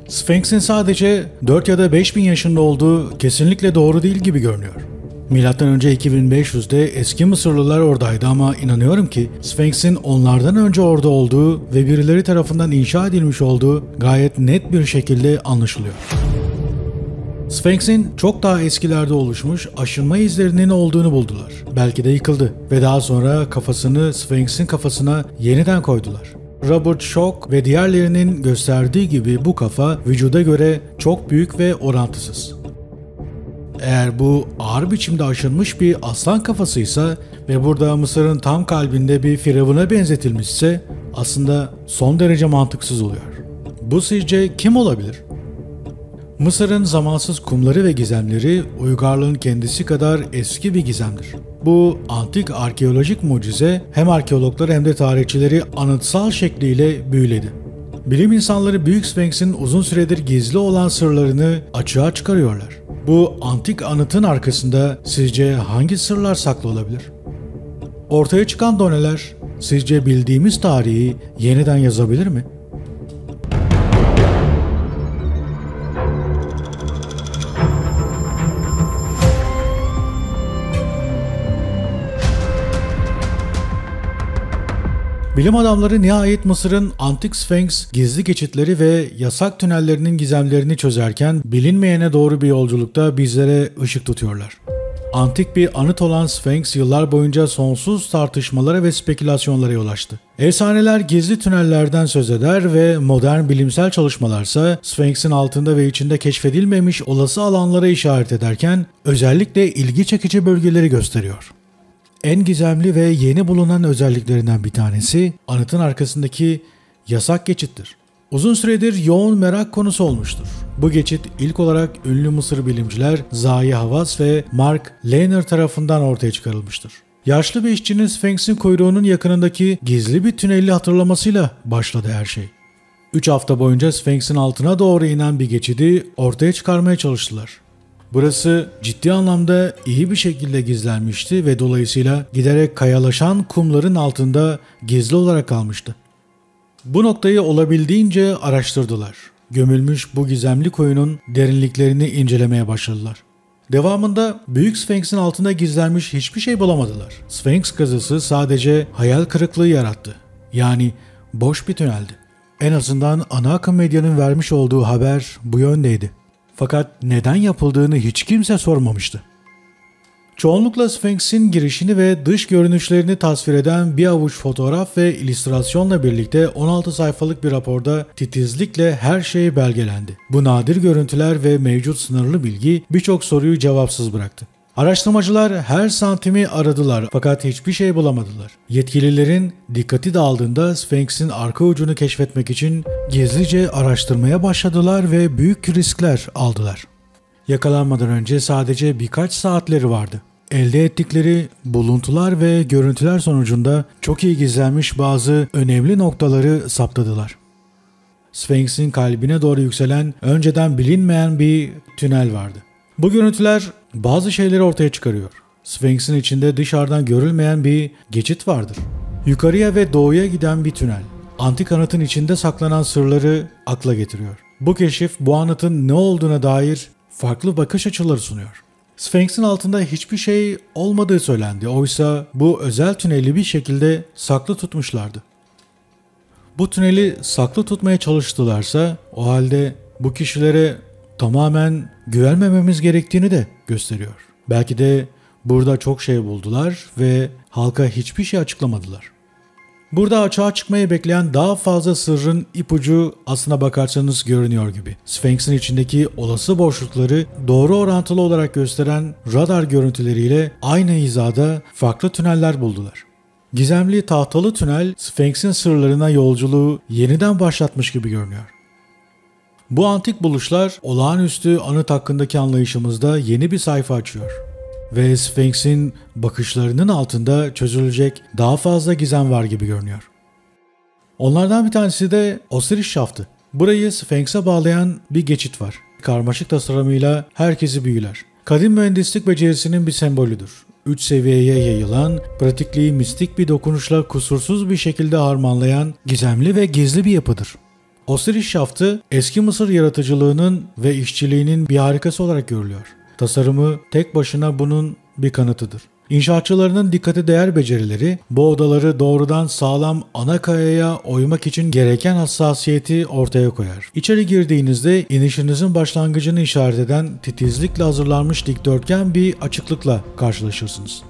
Sphinx'in sadece 4 ya da 5000 yaşında olduğu kesinlikle doğru değil gibi görünüyor. Milattan önce 2500'de eski Mısırlılar oradaydı ama inanıyorum ki Sphinx'in onlardan önce orada olduğu ve birileri tarafından inşa edilmiş olduğu gayet net bir şekilde anlaşılıyor. Sphinx'in çok daha eskilerde oluşmuş aşınma izlerinin olduğunu buldular. Belki de yıkıldı ve daha sonra kafasını Sphinx'in kafasına yeniden koydular. Robert Schoch ve diğerlerinin gösterdiği gibi bu kafa vücuda göre çok büyük ve orantısız. Eğer bu ağır biçimde aşınmış bir aslan kafasıysa ve burada Mısır'ın tam kalbinde bir firavuna benzetilmişse aslında son derece mantıksız oluyor. Bu sizce kim olabilir? Mısır'ın zamansız kumları ve gizemleri uygarlığın kendisi kadar eski bir gizemdir. Bu antik arkeolojik mucize hem arkeologları hem de tarihçileri anıtsal şekliyle büyüledi. Bilim insanları Büyük Sphinx'in uzun süredir gizli olan sırlarını açığa çıkarıyorlar. Bu antik anıtın arkasında sizce hangi sırlar saklı olabilir? Ortaya çıkan doneler sizce bildiğimiz tarihi yeniden yazabilir mi? Bilim adamları nihayet Mısır'ın antik Sphinx gizli geçitleri ve yasak tünellerinin gizemlerini çözerken bilinmeyene doğru bir yolculukta bizlere ışık tutuyorlar. Antik bir anıt olan Sphinx yıllar boyunca sonsuz tartışmalara ve spekülasyonlara yol açtı. Efsaneler gizli tünellerden söz eder ve modern bilimsel çalışmalarsa Sphinx'in altında ve içinde keşfedilmemiş olası alanlara işaret ederken özellikle ilgi çekici bölgeleri gösteriyor. En gizemli ve yeni bulunan özelliklerinden bir tanesi anıtın arkasındaki yasak geçittir. Uzun süredir yoğun merak konusu olmuştur. Bu geçit ilk olarak ünlü Mısır bilimciler Zahi Hawass ve Mark Lehner tarafından ortaya çıkarılmıştır. Yaşlı bir işçinin Sphinx'in kuyruğunun yakınındaki gizli bir tüneli hatırlamasıyla başladı her şey. 3 hafta boyunca Sphinx'in altına doğru inen bir geçidi ortaya çıkarmaya çalıştılar. Burası ciddi anlamda iyi bir şekilde gizlenmişti ve dolayısıyla giderek kayalaşan kumların altında gizli olarak kalmıştı. Bu noktayı olabildiğince araştırdılar. Gömülmüş bu gizemli kuyunun derinliklerini incelemeye başladılar. Devamında Büyük Sphinx'in altında gizlenmiş hiçbir şey bulamadılar. Sphinx kazısı sadece hayal kırıklığı yarattı. Yani boş bir tüneldi. En azından ana akım medyanın vermiş olduğu haber bu yöndeydi. Fakat neden yapıldığını hiç kimse sormamıştı. Çoğunlukla Sphinx'in girişini ve dış görünüşlerini tasvir eden bir avuç fotoğraf ve illüstrasyonla birlikte 16 sayfalık bir raporda titizlikle her şey belgelendi. Bu nadir görüntüler ve mevcut sınırlı bilgi birçok soruyu cevapsız bıraktı. Araştırmacılar her santimi aradılar fakat hiçbir şey bulamadılar. Yetkililerin dikkati dağıldığında Sphinx'in arka ucunu keşfetmek için gizlice araştırmaya başladılar ve büyük riskler aldılar. Yakalanmadan önce sadece birkaç saatleri vardı. Elde ettikleri buluntular ve görüntüler sonucunda çok iyi gizlenmiş bazı önemli noktaları saptadılar. Sphinx'in kalbine doğru yükselen önceden bilinmeyen bir tünel vardı. Bu görüntüler bazı şeyleri ortaya çıkarıyor. Sphinx'in içinde dışarıdan görülmeyen bir geçit vardır. Yukarıya ve doğuya giden bir tünel. Antik anıtın içinde saklanan sırları akla getiriyor. Bu keşif bu anıtın ne olduğuna dair farklı bakış açıları sunuyor. Sphinx'in altında hiçbir şey olmadığı söylendi. Oysa bu özel tüneli bir şekilde saklı tutmuşlardı. Bu tüneli saklı tutmaya çalıştılarsa o halde bu kişilere tamamen güvenmememiz gerektiğini de gösteriyor. Belki de burada çok şey buldular ve halka hiçbir şey açıklamadılar. Burada açığa çıkmayı bekleyen daha fazla sırrın ipucu aslına bakarsanız görünüyor gibi. Sphinx'in içindeki olası boşlukları doğru orantılı olarak gösteren radar görüntüleriyle aynı hizada farklı tüneller buldular. Gizemli tahtalı tünel Sphinx'in sırlarına yolculuğu yeniden başlatmış gibi görünüyor. Bu antik buluşlar olağanüstü anıt hakkındaki anlayışımızda yeni bir sayfa açıyor. Ve Sphinx'in bakışlarının altında çözülecek daha fazla gizem var gibi görünüyor. Onlardan bir tanesi de Osiris şaftı. Burayı Sphinx'e bağlayan bir geçit var. Karmaşık tasarımıyla herkesi büyüler. Kadim mühendislik becerisinin bir sembolüdür. 3 seviyeye yayılan, pratikliği mistik bir dokunuşla kusursuz bir şekilde harmanlayan gizemli ve gizli bir yapıdır. Osiris şaftı eski Mısır yaratıcılığının ve işçiliğinin bir harikası olarak görülüyor. Tasarımı tek başına bunun bir kanıtıdır. İnşaatçılarının dikkate değer becerileri bu odaları doğrudan sağlam ana kayaya oymak için gereken hassasiyeti ortaya koyar. İçeri girdiğinizde inişinizin başlangıcını işaret eden titizlikle hazırlanmış dikdörtgen bir açıklıkla karşılaşırsınız.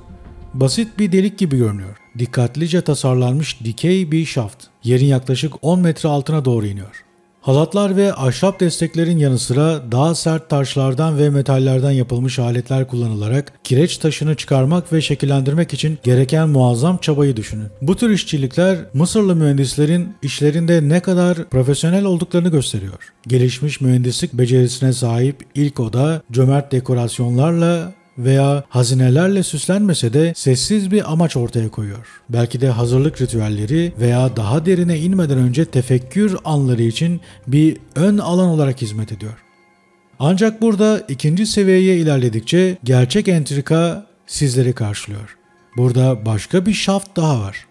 Basit bir delik gibi görünüyor. Dikkatlice tasarlanmış dikey bir şaft. Yerin yaklaşık 10 metre altına doğru iniyor. Halatlar ve ahşap desteklerin yanı sıra daha sert taşlardan ve metallerden yapılmış aletler kullanılarak kireç taşını çıkarmak ve şekillendirmek için gereken muazzam çabayı düşünün. Bu tür işçilikler Mısırlı mühendislerin işlerinde ne kadar profesyonel olduklarını gösteriyor. Gelişmiş mühendislik becerisine sahip ilk oda cömert dekorasyonlarla veya hazinelerle süslenmese de sessiz bir amaç ortaya koyuyor. Belki de hazırlık ritüelleri veya daha derine inmeden önce tefekkür anları için bir ön alan olarak hizmet ediyor. Ancak burada ikinci seviyeye ilerledikçe gerçek entrika sizleri karşılıyor. Burada başka bir şaft daha var.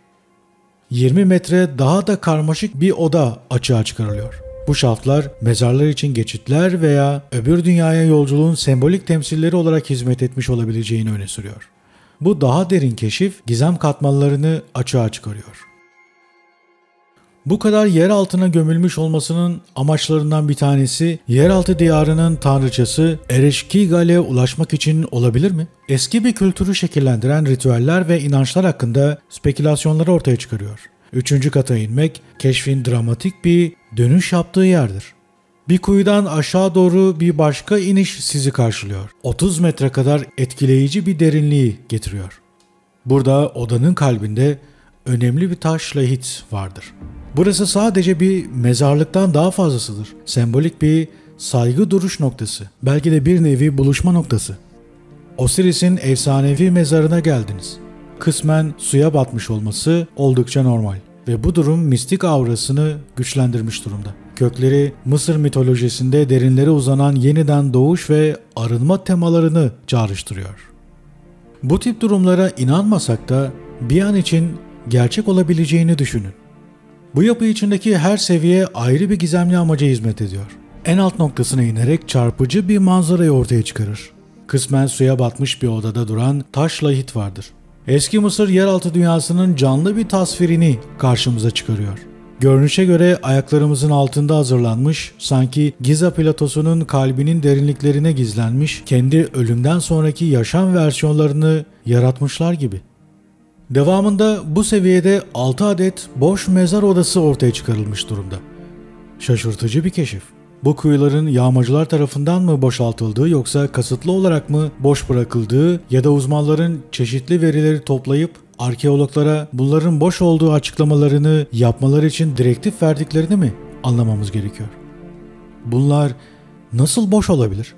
20 metre daha da karmaşık bir oda açığa çıkarılıyor. Bu şaftlar mezarlar için geçitler veya öbür dünyaya yolculuğun sembolik temsilleri olarak hizmet etmiş olabileceğini öne sürüyor. Bu daha derin keşif gizem katmanlarını açığa çıkarıyor. Bu kadar yer altına gömülmüş olmasının amaçlarından bir tanesi yeraltı diyarının tanrıçası Ereşkigal'e ulaşmak için olabilir mi? Eski bir kültürü şekillendiren ritüeller ve inançlar hakkında spekülasyonları ortaya çıkarıyor. 3. kata inmek, keşfin dramatik bir dönüş yaptığı yerdir. Bir kuyudan aşağı doğru bir başka iniş sizi karşılıyor. 30 metre kadar etkileyici bir derinliği getiriyor. Burada odanın kalbinde önemli bir taş lahit vardır. Burası sadece bir mezarlıktan daha fazlasıdır. Sembolik bir saygı duruş noktası. Belki de bir nevi buluşma noktası. Osiris'in efsanevi mezarına geldiniz. Kısmen suya batmış olması oldukça normal ve bu durum mistik aurasını güçlendirmiş durumda. Kökleri Mısır mitolojisinde derinlere uzanan yeniden doğuş ve arınma temalarını çağrıştırıyor. Bu tip durumlara inanmasak da bir an için gerçek olabileceğini düşünün. Bu yapı içindeki her seviye ayrı bir gizemli amaca hizmet ediyor. En alt noktasına inerek çarpıcı bir manzarayı ortaya çıkarır. Kısmen suya batmış bir odada duran taş lahit vardır. Eski Mısır yeraltı dünyasının canlı bir tasvirini karşımıza çıkarıyor. Görünüşe göre ayaklarımızın altında hazırlanmış, sanki Giza platosunun kalbinin derinliklerine gizlenmiş, kendi ölümden sonraki yaşam versiyonlarını yaratmışlar gibi. Devamında bu seviyede 6 adet boş mezar odası ortaya çıkarılmış durumda. Şaşırtıcı bir keşif. Bu kuyuların yağmacılar tarafından mı boşaltıldığı yoksa kasıtlı olarak mı boş bırakıldığı ya da uzmanların çeşitli verileri toplayıp arkeologlara bunların boş olduğu açıklamalarını yapmaları için direktif verdiklerini mi anlamamız gerekiyor? Bunlar nasıl boş olabilir?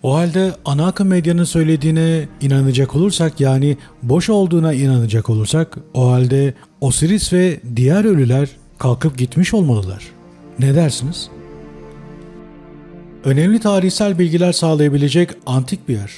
O halde ana akım medyanın söylediğine inanacak olursak, yani boş olduğuna inanacak olursak, o halde Osiris ve diğer ölüler kalkıp gitmiş olmalılar. Ne dersiniz? Önemli tarihsel bilgiler sağlayabilecek antik bir yer.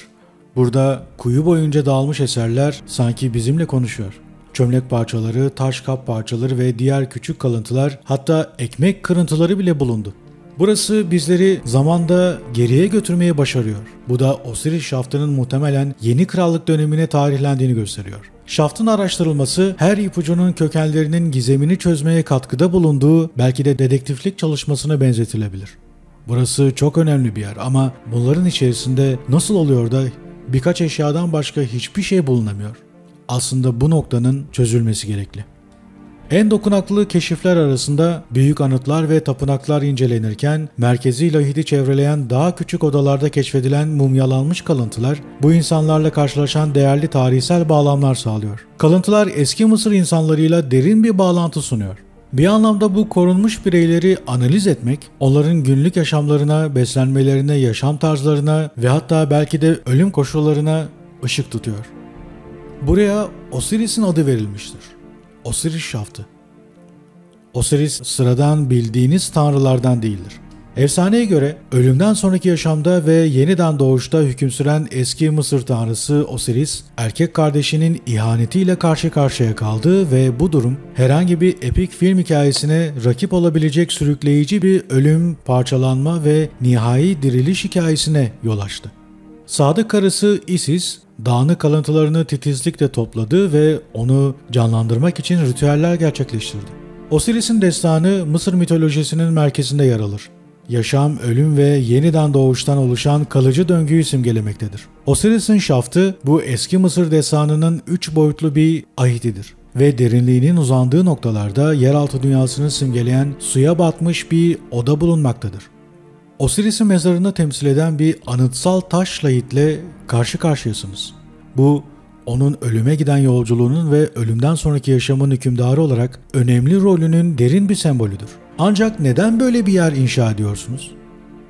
Burada kuyu boyunca dağılmış eserler sanki bizimle konuşuyor. Çömlek parçaları, taş kap parçaları ve diğer küçük kalıntılar, hatta ekmek kırıntıları bile bulundu. Burası bizleri zamanda geriye götürmeye başarıyor. Bu da Osiris şaftının muhtemelen yeni krallık dönemine tarihlendiğini gösteriyor. Şaftın araştırılması her ipucunun kökenlerinin gizemini çözmeye katkıda bulunduğu belki de dedektiflik çalışmasına benzetilebilir. Burası çok önemli bir yer ama bunların içerisinde nasıl oluyor da birkaç eşyadan başka hiçbir şey bulunamıyor? Aslında bu noktanın çözülmesi gerekli. En dokunaklı keşifler arasında büyük anıtlar ve tapınaklar incelenirken merkezi lahiti çevreleyen daha küçük odalarda keşfedilen mumyalanmış kalıntılar bu insanlarla karşılaşan değerli tarihsel bağlamlar sağlıyor. Kalıntılar eski Mısır insanlarıyla derin bir bağlantı sunuyor. Bir anlamda bu korunmuş bireyleri analiz etmek, onların günlük yaşamlarına, beslenmelerine, yaşam tarzlarına ve hatta belki de ölüm koşullarına ışık tutuyor. Buraya Osiris'in adı verilmiştir. Osiris şaftı. Osiris sıradan bildiğiniz tanrılardan değildir. Efsaneye göre ölümden sonraki yaşamda ve yeniden doğuşta hüküm süren eski Mısır tanrısı Osiris, erkek kardeşinin ihanetiyle karşı karşıya kaldı ve bu durum herhangi bir epik film hikayesine rakip olabilecek sürükleyici bir ölüm, parçalanma ve nihai diriliş hikayesine yol açtı. Sadık karısı Isis, dağınık kalıntılarını titizlikle topladı ve onu canlandırmak için ritüeller gerçekleştirdi. Osiris'in destanı Mısır mitolojisinin merkezinde yer alır. Yaşam, ölüm ve yeniden doğuştan oluşan kalıcı döngüyü simgelemektedir. Osiris'in şaftı bu eski Mısır destanının 3 boyutlu bir ahitidir ve derinliğinin uzandığı noktalarda yeraltı dünyasını simgeleyen suya batmış bir oda bulunmaktadır. Osiris'in mezarını temsil eden bir anıtsal taş lahitle karşı karşıyasınız. Bu, onun ölüme giden yolculuğunun ve ölümden sonraki yaşamın hükümdarı olarak önemli rolünün derin bir sembolüdür. Ancak neden böyle bir yer inşa ediyorsunuz?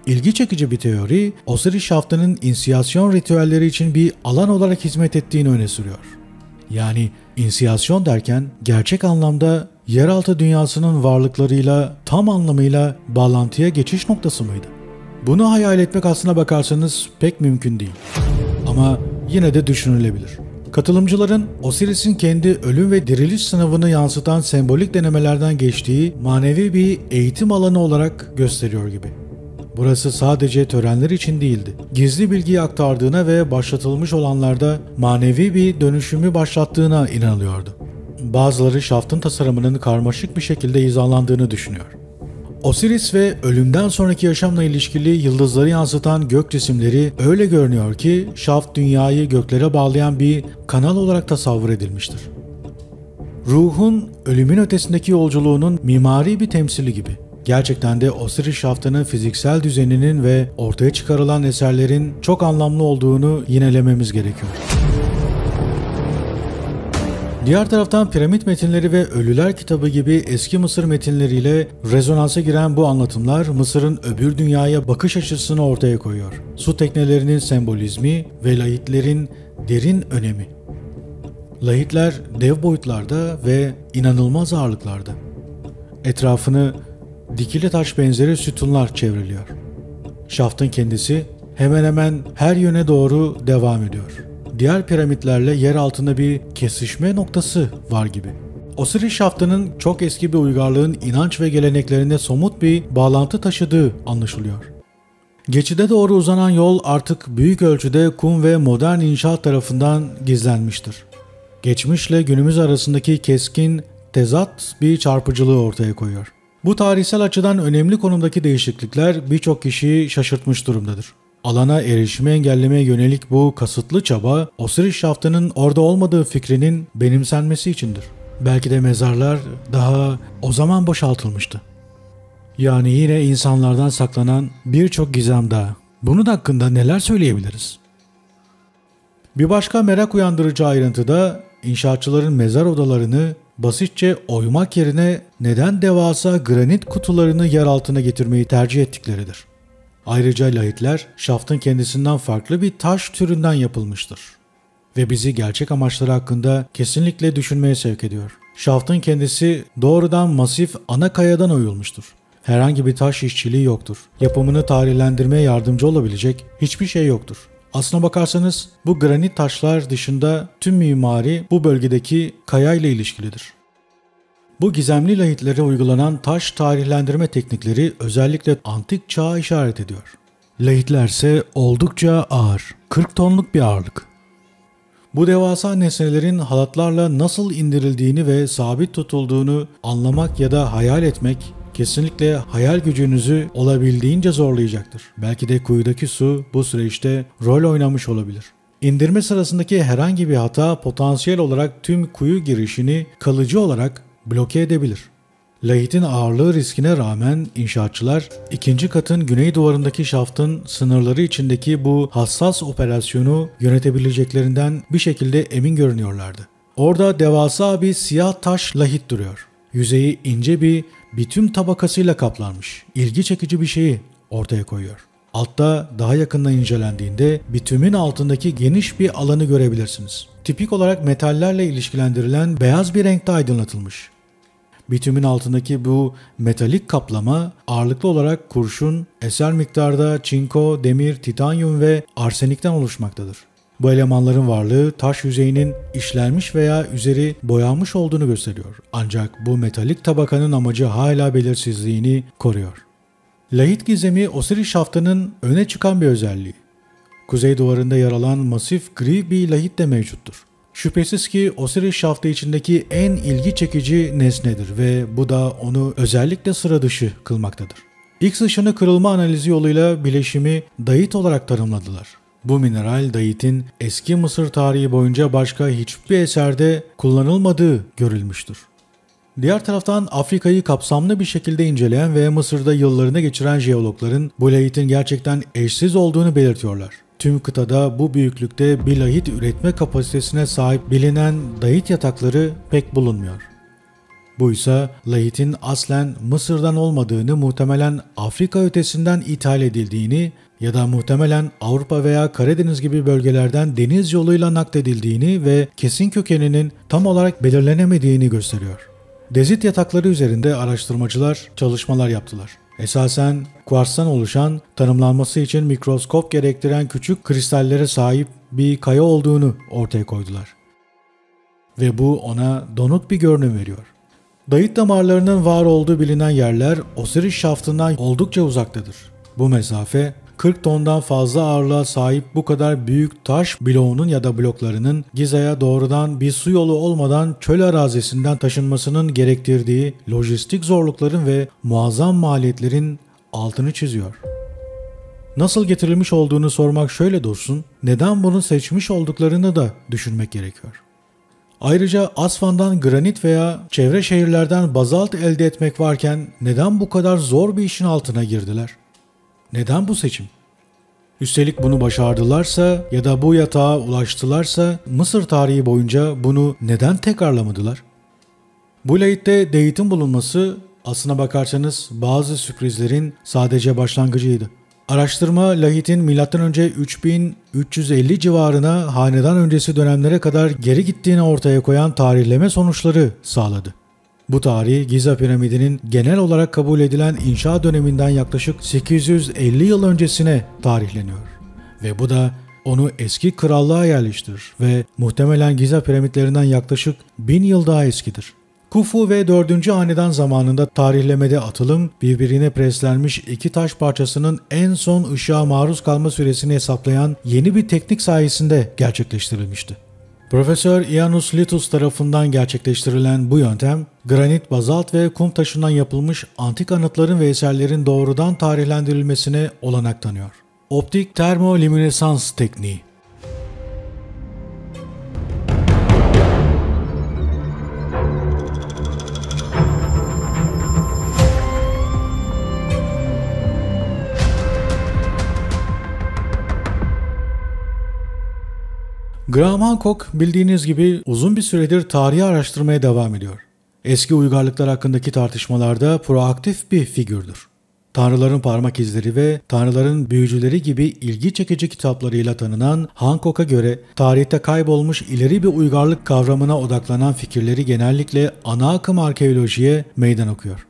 İlgi çekici bir teori, Osiris şaftının inisiyasyon ritüelleri için bir alan olarak hizmet ettiğini öne sürüyor. Yani inisiyasyon derken gerçek anlamda yeraltı dünyasının varlıklarıyla tam anlamıyla bağlantıya geçiş noktası mıydı? Bunu hayal etmek aslına bakarsanız pek mümkün değil. Ama yine de düşünülebilir. Katılımcıların Osiris'in kendi ölüm ve diriliş sınavını yansıtan sembolik denemelerden geçtiği manevi bir eğitim alanı olarak gösteriyor gibi. Burası sadece törenler için değildi. Gizli bilgiyi aktardığına ve başlatılmış olanlarda manevi bir dönüşümü başlattığına inanılıyordu. Bazıları şaftın tasarımının karmaşık bir şekilde hizalandığını düşünüyor. Osiris ve ölümden sonraki yaşamla ilişkili yıldızları yansıtan gök cisimleri öyle görünüyor ki şaft dünyayı göklere bağlayan bir kanal olarak tasavvur edilmiştir. Ruhun ölümün ötesindeki yolculuğunun mimari bir temsili gibi. Gerçekten de Osiris şaftının fiziksel düzeninin ve ortaya çıkarılan eserlerin çok anlamlı olduğunu yinelememiz gerekiyor. Diğer taraftan piramit metinleri ve Ölüler kitabı gibi eski Mısır metinleriyle rezonansa giren bu anlatımlar Mısır'ın öbür dünyaya bakış açısını ortaya koyuyor. Su teknelerinin sembolizmi ve lahitlerin derin önemi. Lahitler dev boyutlarda ve inanılmaz ağırlıklarda. Etrafını dikili taş benzeri sütunlar çevriliyor. Şaftın kendisi hemen hemen her yöne doğru devam ediyor. Diğer piramitlerle yer altında bir kesişme noktası var gibi. Osiris şaftının çok eski bir uygarlığın inanç ve geleneklerinde somut bir bağlantı taşıdığı anlaşılıyor. Geçide doğru uzanan yol artık büyük ölçüde kum ve modern inşaat tarafından gizlenmiştir. Geçmişle günümüz arasındaki keskin tezat bir çarpıcılığı ortaya koyuyor. Bu tarihsel açıdan önemli konumdaki değişiklikler birçok kişiyi şaşırtmış durumdadır. Alana erişimi engellemeye yönelik bu kasıtlı çaba, Osiris şaftının orada olmadığı fikrinin benimsenmesi içindir. Belki de mezarlar daha o zaman boşaltılmıştı. Yani yine insanlardan saklanan birçok gizem daha. Bunun hakkında neler söyleyebiliriz? Bir başka merak uyandırıcı ayrıntı da inşaatçıların mezar odalarını basitçe oymak yerine neden devasa granit kutularını yer altına getirmeyi tercih ettikleridir. Ayrıca lahitler şaftın kendisinden farklı bir taş türünden yapılmıştır. Ve bizi gerçek amaçları hakkında kesinlikle düşünmeye sevk ediyor. Şaftın kendisi doğrudan masif ana kayadan oyulmuştur. Herhangi bir taş işçiliği yoktur. Yapımını tarihlendirmeye yardımcı olabilecek hiçbir şey yoktur. Aslına bakarsanız bu granit taşlar dışında tüm mimari bu bölgedeki kaya ile ilişkilidir. Bu gizemli lahitlere uygulanan taş tarihlendirme teknikleri özellikle antik çağa işaret ediyor. Lahitler ise oldukça ağır, 40 tonluk bir ağırlık. Bu devasa nesnelerin halatlarla nasıl indirildiğini ve sabit tutulduğunu anlamak ya da hayal etmek kesinlikle hayal gücünüzü olabildiğince zorlayacaktır. Belki de kuyudaki su bu süreçte rol oynamış olabilir. İndirme sırasındaki herhangi bir hata potansiyel olarak tüm kuyu girişini kalıcı olarak bloke edebilir. Lahitin ağırlığı riskine rağmen inşaatçılar ikinci katın güney duvarındaki şaftın sınırları içindeki bu hassas operasyonu yönetebileceklerinden bir şekilde emin görünüyorlardı. Orada devasa bir siyah taş lahit duruyor. Yüzeyi ince bir bitum tabakasıyla kaplanmış. İlgi çekici bir şeyi ortaya koyuyor. Altta daha yakından incelendiğinde bitumin altındaki geniş bir alanı görebilirsiniz. Tipik olarak metallerle ilişkilendirilen beyaz bir renkte aydınlatılmış. Bitumin altındaki bu metalik kaplama ağırlıklı olarak kurşun, eser miktarda çinko, demir, titanyum ve arsenikten oluşmaktadır. Bu elemanların varlığı taş yüzeyinin işlenmiş veya üzeri boyanmış olduğunu gösteriyor. Ancak bu metalik tabakanın amacı hala belirsizliğini koruyor. Lahit gizemi Osiris şaftının öne çıkan bir özelliği. Kuzey duvarında yer alan masif gri bir lahit de mevcuttur. Şüphesiz ki Osiris şaftı içindeki en ilgi çekici nesnedir ve bu da onu özellikle sıra dışı kılmaktadır. X ışını kırılma analizi yoluyla bileşimi dayit olarak tanımladılar. Bu mineral dayitin eski Mısır tarihi boyunca başka hiçbir eserde kullanılmadığı görülmüştür. Diğer taraftan Afrika'yı kapsamlı bir şekilde inceleyen ve Mısır'da yıllarını geçiren jeologların bu lahitin gerçekten eşsiz olduğunu belirtiyorlar. Tüm kıtada bu büyüklükte bir lahit üretme kapasitesine sahip bilinen dayit yatakları pek bulunmuyor. Bu ise lahitin aslen Mısır'dan olmadığını, muhtemelen Afrika ötesinden ithal edildiğini ya da muhtemelen Avrupa veya Karadeniz gibi bölgelerden deniz yoluyla nakledildiğini ve kesin kökeninin tam olarak belirlenemediğini gösteriyor. Dezit yatakları üzerinde araştırmacılar çalışmalar yaptılar. Esasen kuarstan oluşan, tanımlanması için mikroskop gerektiren küçük kristallere sahip bir kaya olduğunu ortaya koydular. Ve bu ona donuk bir görünüm veriyor. Dayit damarlarının var olduğu bilinen yerler Osiris şaftından oldukça uzaktadır. Bu mesafe 40 tondan fazla ağırlığa sahip bu kadar büyük taş bloğunun ya da bloklarının Giza'ya doğrudan bir su yolu olmadan çöl arazisinden taşınmasının gerektirdiği lojistik zorlukların ve muazzam maliyetlerin altını çiziyor. Nasıl getirilmiş olduğunu sormak şöyle dursun, neden bunu seçmiş olduklarını da düşünmek gerekiyor. Ayrıca Asvan'dan granit veya çevre şehirlerden bazalt elde etmek varken neden bu kadar zor bir işin altına girdiler? Neden bu seçim? Üstelik bunu başardılarsa ya da bu yatağa ulaştılarsa Mısır tarihi boyunca bunu neden tekrarlamadılar? Bu lahitte dayitin bulunması aslına bakarsanız bazı sürprizlerin sadece başlangıcıydı. Araştırma lahitin M.Ö. 3350 civarına hanedan öncesi dönemlere kadar geri gittiğini ortaya koyan tarihleme sonuçları sağladı. Bu tarih Giza piramidinin genel olarak kabul edilen inşa döneminden yaklaşık 850 yıl öncesine tarihleniyor. Ve bu da onu eski krallığa yerleştirir ve muhtemelen Giza piramitlerinden yaklaşık 1000 yıl daha eskidir. Kufu ve 4. hanedan zamanında tarihlemede atılım, birbirine preslenmiş iki taş parçasının en son ışığa maruz kalma süresini hesaplayan yeni bir teknik sayesinde gerçekleştirilmişti. Profesör Ianus Litus tarafından gerçekleştirilen bu yöntem, granit, bazalt ve kum taşından yapılmış antik anıtların ve eserlerin doğrudan tarihlendirilmesine olanak tanıyor. Optik termolüminesans tekniği. Graham Hancock bildiğiniz gibi uzun bir süredir tarihi araştırmaya devam ediyor. Eski uygarlıklar hakkındaki tartışmalarda proaktif bir figürdür. Tanrıların parmak izleri ve Tanrıların büyücüleri gibi ilgi çekici kitaplarıyla tanınan Hancock'a göre tarihte kaybolmuş ileri bir uygarlık kavramına odaklanan fikirleri genellikle ana akım arkeolojiye meydan okuyor.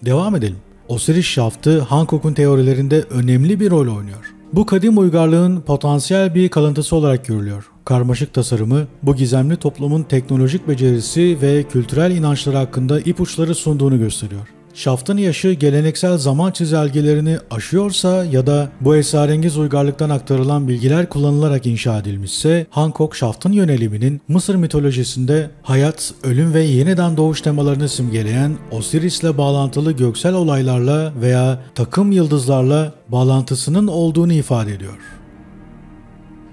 Devam edelim. Osiris şaftı Hancock'un teorilerinde önemli bir rol oynuyor. Bu kadim uygarlığın potansiyel bir kalıntısı olarak görülüyor. Karmaşık tasarımı, bu gizemli toplumun teknolojik becerisi ve kültürel inançları hakkında ipuçları sunduğunu gösteriyor. Şaftın yaşı geleneksel zaman çizelgelerini aşıyorsa ya da bu esrarengiz uygarlıktan aktarılan bilgiler kullanılarak inşa edilmişse, Hancock şaftın yöneliminin Mısır mitolojisinde hayat, ölüm ve yeniden doğuş temalarını simgeleyen Osiris'le bağlantılı göksel olaylarla veya takım yıldızlarla bağlantısının olduğunu ifade ediyor.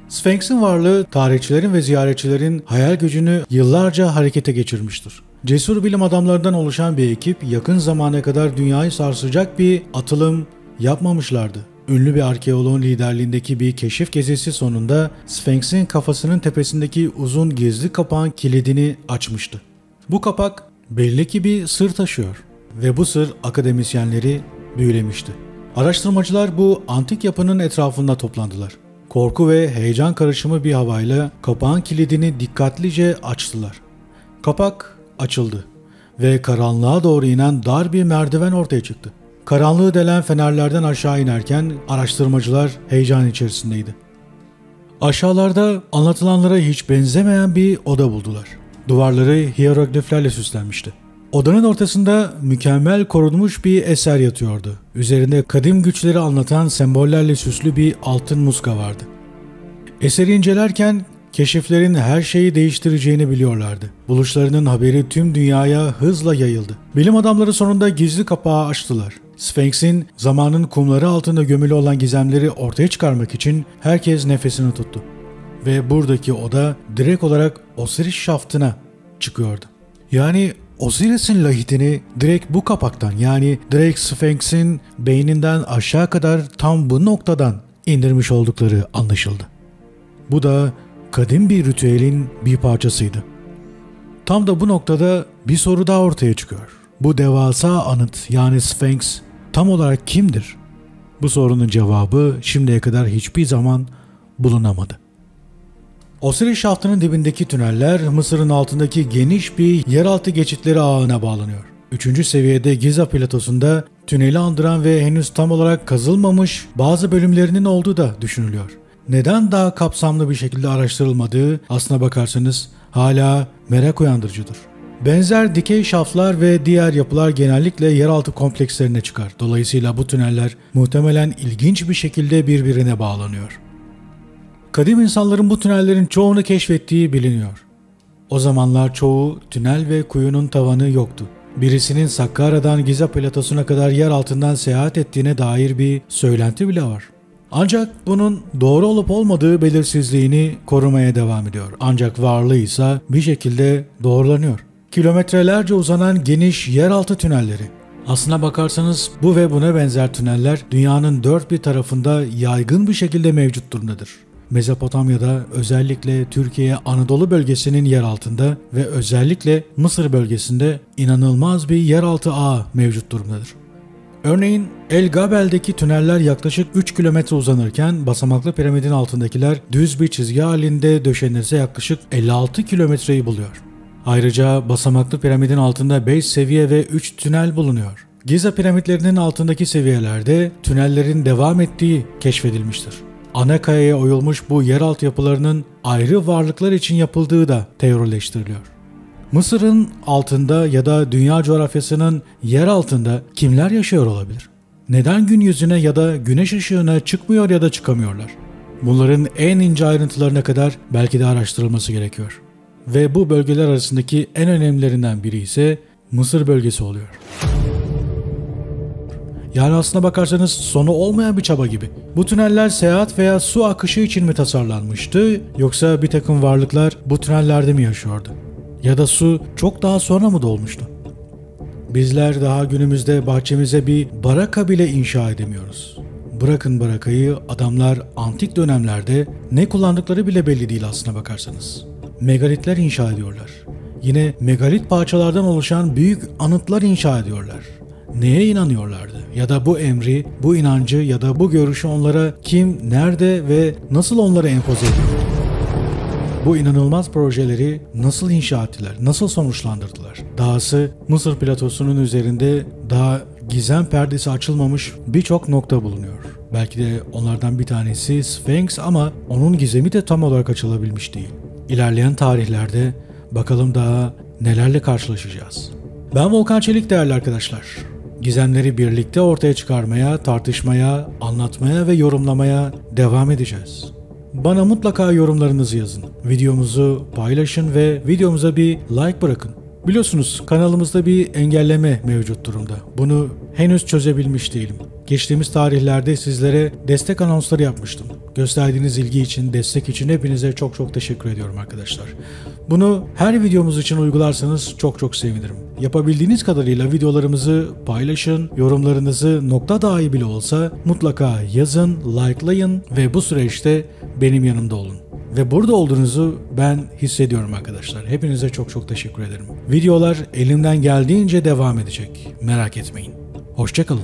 Sphinx'in varlığı tarihçilerin ve ziyaretçilerin hayal gücünü yıllarca harekete geçirmiştir. Cesur bilim adamlarından oluşan bir ekip yakın zamana kadar dünyayı sarsacak bir atılım yapmamışlardı. Ünlü bir arkeoloğun liderliğindeki bir keşif gezisi sonunda Sphinx'in kafasının tepesindeki uzun gizli kapağın kilidini açmıştı. Bu kapak belli ki bir sır taşıyor ve bu sır akademisyenleri büyülemişti. Araştırmacılar bu antik yapının etrafında toplandılar. Korku ve heyecan karışımı bir havayla kapağın kilidini dikkatlice açtılar. Kapak açıldı ve karanlığa doğru inen dar bir merdiven ortaya çıktı. Karanlığı delen fenerlerden aşağı inerken araştırmacılar heyecan içerisindeydi. Aşağılarda anlatılanlara hiç benzemeyen bir oda buldular. Duvarları hiyerogliflerle süslenmişti. Odanın ortasında mükemmel korunmuş bir eser yatıyordu. Üzerinde kadim güçleri anlatan sembollerle süslü bir altın muska vardı. Eseri incelerken keşiflerin her şeyi değiştireceğini biliyorlardı. Buluşlarının haberi tüm dünyaya hızla yayıldı. Bilim adamları sonunda gizli kapağı açtılar. Sphinx'in zamanın kumları altında gömülü olan gizemleri ortaya çıkarmak için herkes nefesini tuttu. Ve buradaki oda direkt olarak Osiris şaftına çıkıyordu. Yani Osiris'in lahitini direkt bu kapaktan, yani direkt Sphinx'in beyninden aşağı kadar tam bu noktadan indirmiş oldukları anlaşıldı. Bu da kadim bir ritüelin bir parçasıydı. Tam da bu noktada bir soru daha ortaya çıkıyor. Bu devasa anıt, yani Sphinx tam olarak kimdir? Bu sorunun cevabı şimdiye kadar hiçbir zaman bulunamadı. Osiris şaftının dibindeki tüneller Mısır'ın altındaki geniş bir yeraltı geçitleri ağına bağlanıyor. 3. seviyede Giza platosunda tüneli andıran ve henüz tam olarak kazılmamış bazı bölümlerinin olduğu da düşünülüyor. Neden daha kapsamlı bir şekilde araştırılmadığı aslına bakarsanız hala merak uyandırıcıdır. Benzer dikey şaftlar ve diğer yapılar genellikle yeraltı komplekslerine çıkar. Dolayısıyla bu tüneller muhtemelen ilginç bir şekilde birbirine bağlanıyor. Kadim insanların bu tünellerin çoğunu keşfettiği biliniyor. O zamanlar çoğu tünel ve kuyunun tavanı yoktu. Birisinin Sakkara'dan Giza platosuna kadar yer altından seyahat ettiğine dair bir söylenti bile var. Ancak bunun doğru olup olmadığı belirsizliğini korumaya devam ediyor. Ancak varlığı ise bir şekilde doğrulanıyor. Kilometrelerce uzanan geniş yeraltı tünelleri. Aslına bakarsanız bu ve buna benzer tüneller dünyanın dört bir tarafında yaygın bir şekilde mevcut durumdadır. Mezopotamya'da, özellikle Türkiye Anadolu bölgesinin yer altında ve özellikle Mısır bölgesinde inanılmaz bir yeraltı ağı mevcut durumdadır. Örneğin El Gabel'deki tüneller yaklaşık 3 kilometre uzanırken basamaklı piramidin altındakiler düz bir çizgi halinde döşenirse yaklaşık 56 kilometreyi buluyor. Ayrıca basamaklı piramidin altında 5 seviye ve 3 tünel bulunuyor. Giza piramitlerinin altındaki seviyelerde tünellerin devam ettiği keşfedilmiştir. Ana kayaya oyulmuş bu yeraltı yapılarının ayrı varlıklar için yapıldığı da teorileştiriliyor. Mısır'ın altında ya da dünya coğrafyasının yer altında kimler yaşıyor olabilir? Neden gün yüzüne ya da güneş ışığına çıkmıyor ya da çıkamıyorlar? Bunların en ince ayrıntılarına kadar belki de araştırılması gerekiyor. Ve bu bölgeler arasındaki en önemlilerinden biri ise Mısır bölgesi oluyor. Yani aslına bakarsanız sonu olmayan bir çaba gibi. Bu tüneller seyahat veya su akışı için mi tasarlanmıştı, yoksa bir takım varlıklar bu tünellerde mi yaşıyordu? Ya da su çok daha sonra mı dolmuştu? Bizler daha günümüzde bahçemize bir baraka bile inşa edemiyoruz. Bırakın barakayı, adamlar antik dönemlerde ne kullandıkları bile belli değil aslına bakarsanız. Megalitler inşa ediyorlar. Yine megalit parçalardan oluşan büyük anıtlar inşa ediyorlar. Neye inanıyorlardı? Ya da bu emri, bu inancı ya da bu görüşü onlara kim, nerede ve nasıl onlara empoze ediyordu? Bu inanılmaz projeleri nasıl inşa ettiler, nasıl sonuçlandırdılar? Dahası Mısır platosunun üzerinde daha gizem perdesi açılmamış birçok nokta bulunuyor. Belki de onlardan bir tanesi Sphinx ama onun gizemi de tam olarak açılabilmiş değil. İlerleyen tarihlerde bakalım daha nelerle karşılaşacağız. Ben Volkan Çelik değerli arkadaşlar. Gizemleri birlikte ortaya çıkarmaya, tartışmaya, anlatmaya ve yorumlamaya devam edeceğiz. Bana mutlaka yorumlarınızı yazın. Videomuzu paylaşın ve videomuza bir like bırakın. Biliyorsunuz kanalımızda bir engelleme mevcut durumda. Bunu henüz çözebilmiş değilim. Geçtiğimiz tarihlerde sizlere destek anonsları yapmıştım. Gösterdiğiniz ilgi için, destek için hepinize çok teşekkür ediyorum arkadaşlar. Bunu her videomuz için uygularsanız çok sevinirim. Yapabildiğiniz kadarıyla videolarımızı paylaşın, yorumlarınızı nokta dahi bile olsa mutlaka yazın, likelayın ve bu süreçte benim yanımda olun. Ve burada olduğunuzu ben hissediyorum arkadaşlar. Hepinize çok teşekkür ederim. Videolar elimden geldiğince devam edecek. Merak etmeyin. Hoşça kalın.